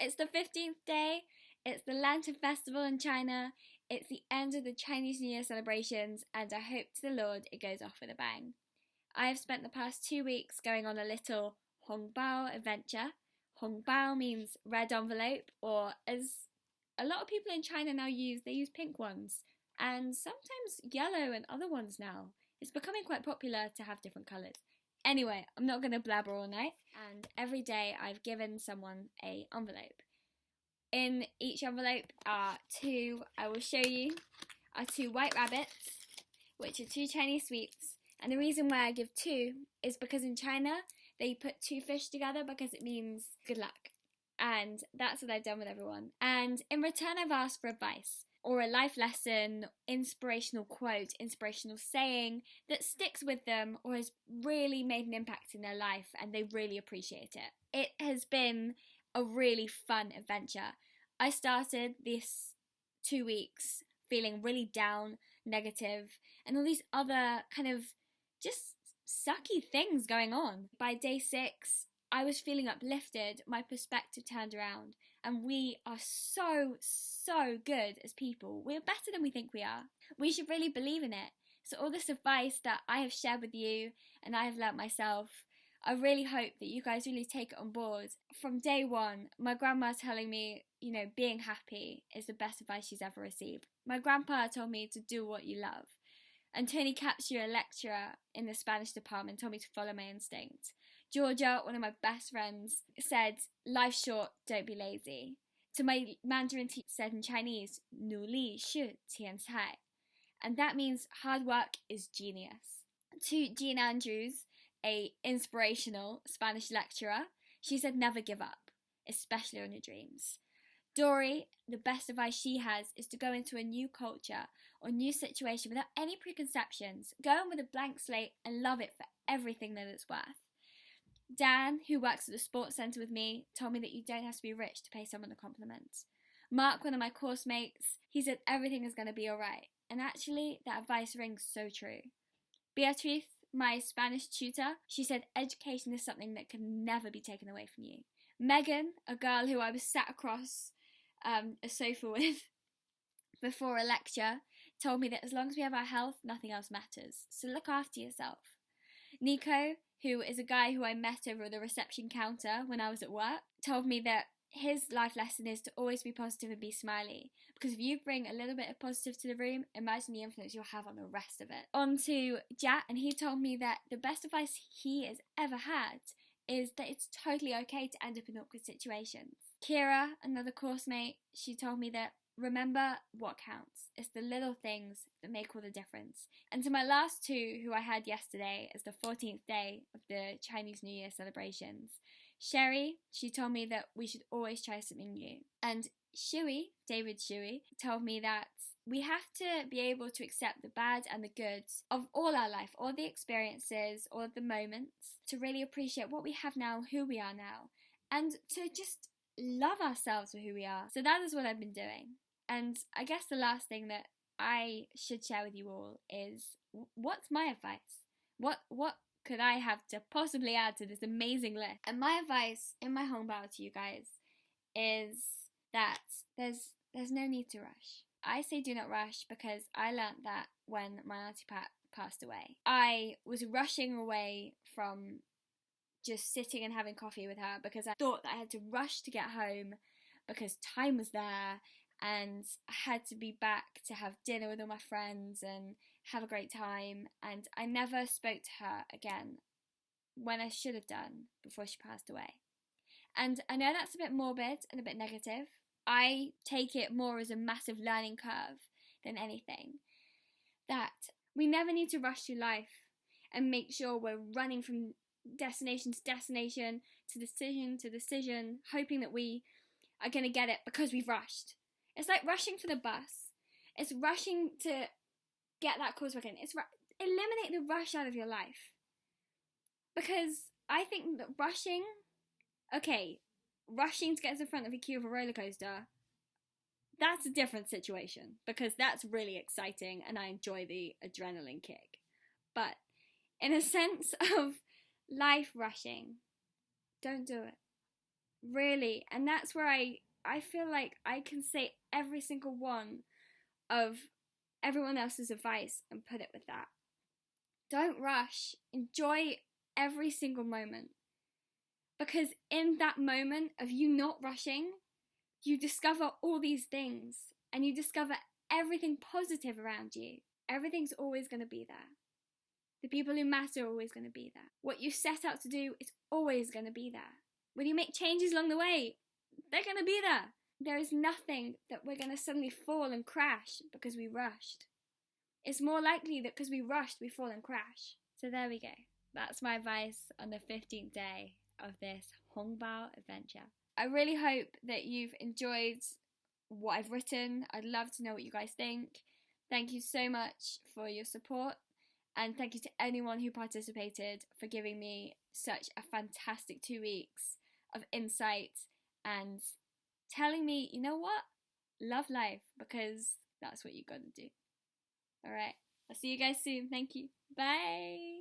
It's the 15th day, it's the Lantern Festival in China, it's the end of the Chinese New Year celebrations, and I hope to the Lord it goes off with a bang. I have spent the past 2 weeks going on a little hóngbāo adventure. Hóngbāo means red envelope, or as a lot of people in China now use, they use pink ones, and sometimes yellow and other ones now. It's becoming quite popular to have different colours. Anyway, I'm not going to blabber all night, and every day I've given someone an envelope. In each envelope are two white rabbits, which are 2 Chinese sweets, and the reason why I give 2 is because in China they put 2 fish together because it means good luck, and that's what I've done with everyone. And in return I've asked for advice, or a life lesson, inspirational quote, inspirational saying that sticks with them or has really made an impact in their life and they really appreciate it. It has been a really fun adventure. I started this 2 weeks feeling really down, negative, and all these other kind of just sucky things going on. By day 6, I was feeling uplifted, my perspective turned around, and we are so good as people. We're better than we think we are. We should really believe in it. So all this advice that I have shared with you and I have learnt myself, I really hope that you guys really take it on board. From day 1, my grandma telling me, being happy is the best advice she's ever received. My grandpa told me to do what you love. And Tony Capsule, a lecturer in the Spanish department, told me to follow my instinct. Georgia, one of my best friends, said, life's short, don't be lazy. To my Mandarin teacher said in Chinese, 努力是天才. And that means hard work is genius. To Jean Andrews, a inspirational Spanish lecturer, she said never give up, especially on your dreams. Dory, the best advice she has is to go into a new culture or new situation without any preconceptions. Go in with a blank slate and love it for everything that it's worth. Dan, who works at the sports centre with me, told me that you don't have to be rich to pay someone a compliment. Mark, one of my course mates, he said everything is going to be alright. And actually, that advice rings so true. Beatriz, my Spanish tutor, she said education is something that can never be taken away from you. Megan, a girl who I was sat across a sofa with before a lecture, told me that as long as we have our health, nothing else matters. So look after yourself. Nico, who is a guy who I met over the reception counter when I was at work, told me that his life lesson is to always be positive and be smiley. Because if you bring a little bit of positive to the room, imagine the influence you'll have on the rest of it. On to Jack, and he told me that the best advice he has ever had is that it's totally okay to end up in awkward situations. Kira, another course mate, she told me that remember what counts. It's the little things that make all the difference. And to my last 2, who I had yesterday as the 14th day of the Chinese New Year celebrations, Sherry, she told me that we should always try something new. And David Shuey, told me that we have to be able to accept the bad and the good of all our life, all the experiences, all the moments, to really appreciate what we have now, who we are now, and to just love ourselves for who we are. So that is what I've been doing. And I guess the last thing that I should share with you all is, what's my advice? What could I have to possibly add to this amazing list? And my advice in my hóngbāo to you guys is that there's no need to rush. I say do not rush because I learnt that when my Auntie Pat passed away. I was rushing away from just sitting and having coffee with her because I thought that I had to rush to get home because time was there and I had to be back to have dinner with all my friends and have a great time, and I never spoke to her again when I should have done before she passed away. And I know that's a bit morbid and a bit negative. I take it more as a massive learning curve than anything. That we never need to rush through life and make sure we're running from destination to destination, to decision to decision, hoping that we are going to get it because we've rushed. It's like rushing for the bus. It's rushing to get that coursework in. Eliminate the rush out of your life. Because I think that rushing to get to the front of a queue of a roller coaster, that's a different situation, because that's really exciting and I enjoy the adrenaline kick. But in a sense of life rushing, don't do it. really. And that's where I feel like I can say every single one of everyone else's advice and put it with that. Don't rush. Enjoy every single moment. Because in that moment of you not rushing, you discover all these things and you discover everything positive around you. Everything's always going to be there. The people who matter are always going to be there. What you set out to do is always going to be there. When you make changes along the way, they're going to be there. There is nothing that we're going to suddenly fall and crash because we rushed. It's more likely that because we rushed, we fall and crash. So there we go. That's my advice on the 15th day of this hóngbāo adventure. I really hope that you've enjoyed what I've written. I'd love to know what you guys think. Thank you so much for your support, and thank you to anyone who participated for giving me such a fantastic 2 weeks of insight and telling me, you know what? Love life, because that's what you got to do. Alright, I'll see you guys soon. Thank you. Bye!